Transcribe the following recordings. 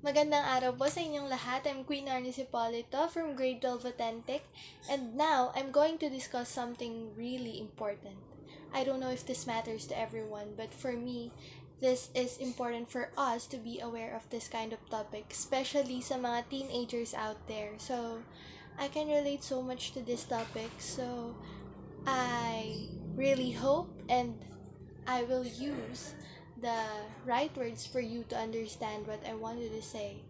Magandang araw po sa inyong lahat. I'm Queen Arnis Hipolito from Grade 12 Authentic, and now I'm going to discuss something really important. I don't know if this matters to everyone, but for me, this is important for us to be aware of this kind of topic, especially sa mga teenagers out there. So, I can relate so much to this topic, so I really hope and I will use the right words for you to understand what I wanted to say.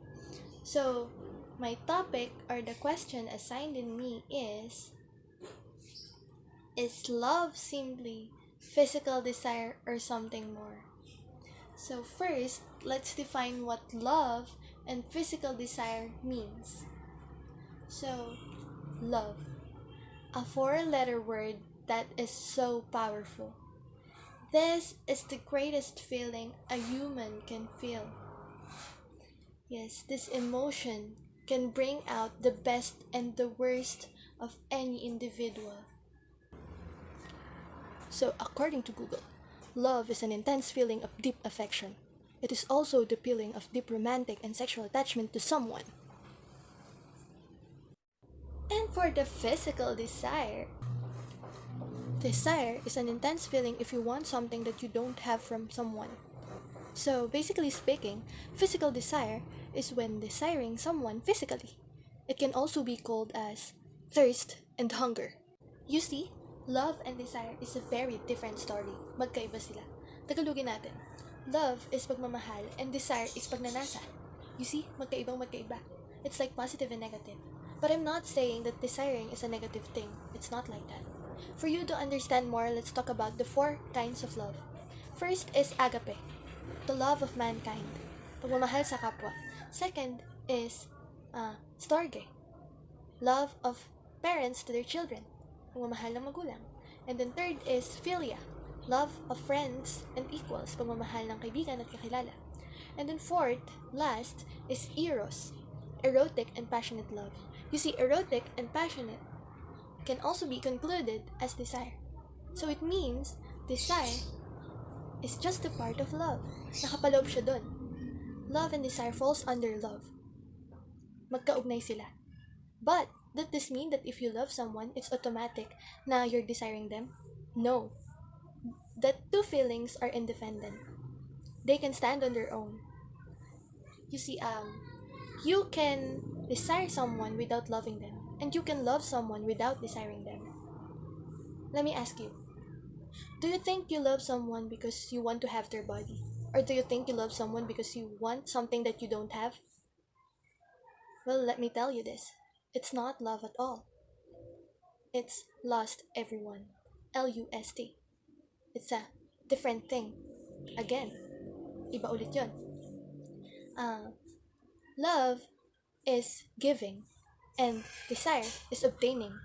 So, my topic or the question assigned in me is love simply physical desire or something more? So, first, let's define what love and physical desire means. So, love, a four-letter word that is so powerful. This is the greatest feeling a human can feel. Yes, this emotion can bring out the best and the worst of any individual. So, according to Google, love is an intense feeling of deep affection. It is also the feeling of deep romantic and sexual attachment to someone. And for the physical desire, desire is an intense feeling if you want something that you don't have from someone. So, basically speaking, physical desire is when desiring someone physically. It can also be called as thirst and hunger. You see, love and desire is a very different story. Magkaiba sila. Tagalogin natin. Love is pagmamahal and desire is pagnanasa. You see, magkaiba. It's like positive and negative. But I'm not saying that desiring is a negative thing. It's not like that. For you to understand more, let's talk about the 4 kinds of love. First is agape, the love of mankind, pagmamahal sa kapwa. Second is storge, love of parents to their children, pagmamahal ng magulang. And then third is philia, love of friends and equals, pagmamahal ng kaibigan at kakilala. And then fourth, last, is eros, erotic and passionate love. You see, erotic and passionate can also be concluded as desire. So it means desire is just a part of love. Nakapaloob siya dun. Love and desire falls under love. Magkaugnay sila. But, does this mean that if you love someone, it's automatic na you're desiring them? No. The two feelings are independent. They can stand on their own. You see, you can desire someone without loving them, and you can love someone without desiring them. Let me ask you, do you think you love someone because you want to have their body? Or do you think you love someone because you want something that you don't have? Well, let me tell you this. It's not love at all. It's lust, everyone. L-U-S-T. It's a different thing. Again, iba ulit yun. Love is giving, and desire is obtaining.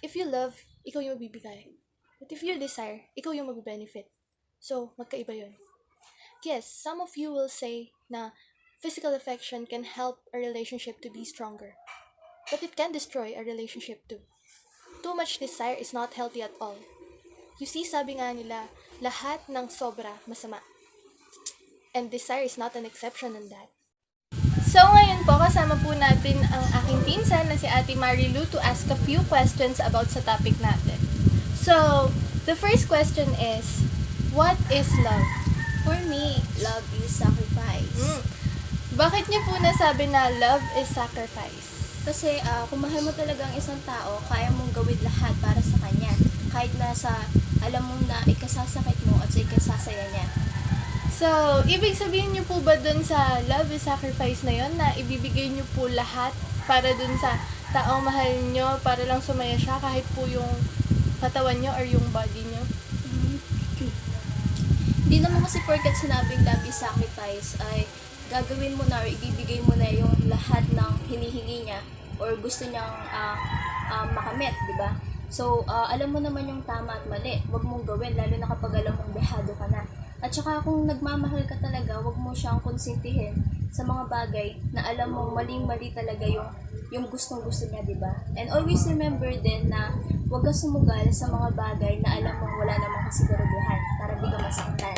If you love, ikaw yung magbibigay. But if you desire, ikaw yung magbe-benefit. So, magkaiba yun. Yes, some of you will say na physical affection can help a relationship to be stronger. But it can destroy a relationship too. Too much desire is not healthy at all. You see, sabi nga nila, lahat ng sobra masama. And desire is not an exception on that. So ngayon po, kasama po natin ang aking pinsan na si Ate Marilu to ask a few questions about sa topic natin. So, the first question is, what is love? For me, love is sacrifice. Bakit niyo po nasabi na love is sacrifice? Kasi kung mahal mo talaga ang isang tao, kaya mong gawin lahat para sa kanya. Kahit nasa alam mo na ikasasakit mo at sa ikasasaya niya. So, ibig sabihin niyo po ba dun sa love is sacrifice na yon na ibibigay niyo po lahat para dun sa taong mahal niyo para lang sumaya siya kahit po yung katawan niyo or yung body niyo? Hindi naman kasi porket sinabing love is sacrifice ay gagawin mo na or ibibigay mo na yung lahat ng hinihingi niya or gusto niyang makamit, di ba? So, alam mo naman yung tama at mali. Huwag mong gawin, lalo na kapag alam mong dehado ka na. At saka kung nagmamahal ka talaga, huwag mo siyang konsintihin sa mga bagay na alam mong maling-mali talaga yung gustong-gusto niya, di ba? And always remember din na huwag ka sumugal sa mga bagay na alam mong wala namang kasiguraduhan para di ka masaktan.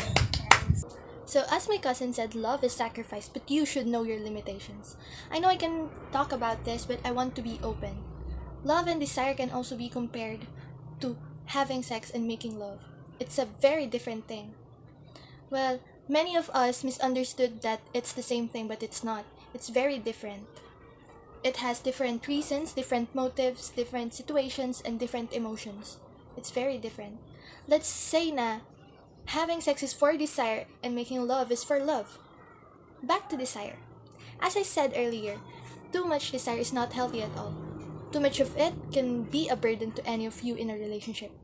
So, So, as my cousin said, love is sacrifice, but you should know your limitations. I know I can talk about this, but I want to be open. Love and desire can also be compared to having sex and making love. It's a very different thing. Well, many of us misunderstood that it's the same thing, but it's not. It's very different. It has different reasons, different motives, different situations, and different emotions. It's very different. Let's say na having sex is for desire and making love is for love. Back to desire. As I said earlier, too much desire is not healthy at all. Too much of it can be a burden to any of you in a relationship.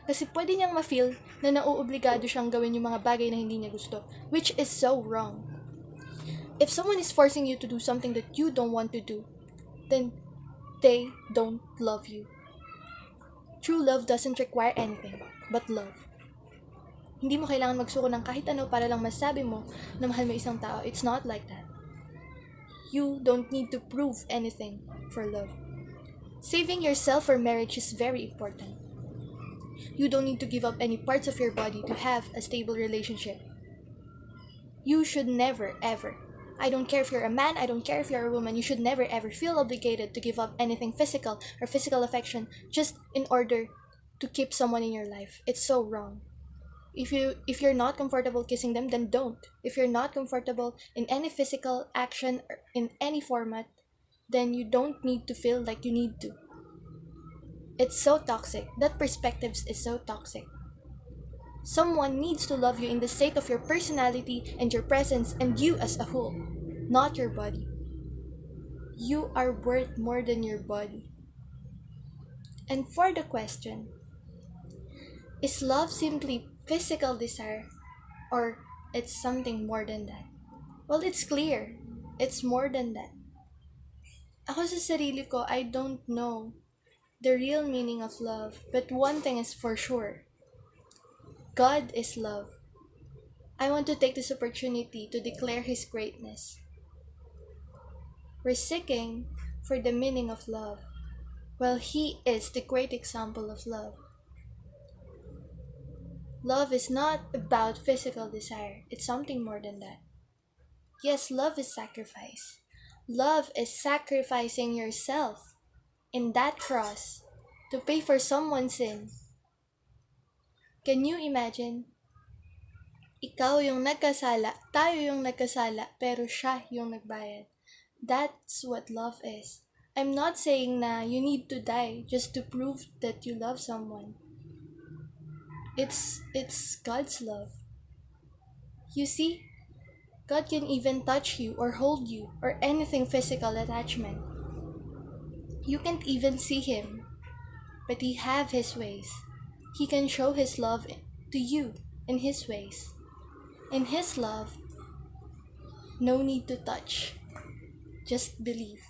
Kasi pwede niyang ma-feel na nauobligado siyang gawin yung mga bagay na hindi niya gusto, which is so wrong. If someone is forcing you to do something that you don't want to do, then they don't love you. True love doesn't require anything but love. Hindi mo kailangan magsuko ng kahit ano para lang masabi mo na mahal mo isang tao. It's not like that. You don't need to prove anything for love. Saving yourself for marriage is very important. You don't need to give up any parts of your body to have a stable relationship. You should never, ever. I don't care if you're a man, I don't care if you're a woman, you should never ever feel obligated to give up anything physical or physical affection just in order to keep someone in your life. It's so wrong. If you're not comfortable kissing them, then don't. If you're not comfortable in any physical action or in any format, then you don't need to feel like you need to. It's so toxic. That perspective is so toxic. Someone needs to love you in the sake of your personality and your presence and you as a whole, not your body. You are worth more than your body. And for the question, is love simply physical desire or it's something more than that? Well, it's clear. It's more than that. Ako sa sarili ko, I don't know the real meaning of love, but one thing is for sure. God is love. I want to take this opportunity to declare His greatness. We're seeking for the meaning of love. Well, He is the great example of love. Love is not about physical desire. It's something more than that. Yes, love is sacrifice. Love is sacrificing yourself in that cross to pay for someone's sin. Can you imagine? Ikaw yung nagkasala, tayo yung nagkasala, pero siya yung nagbayad. That's what love is. I'm not saying na you need to die just to prove that you love someone. It's God's love. You see, God can even touch you or hold you or anything physical attachment. You can't even see Him, but He have His ways. He can show His love to you in His ways. In His love, no need to touch. Just believe.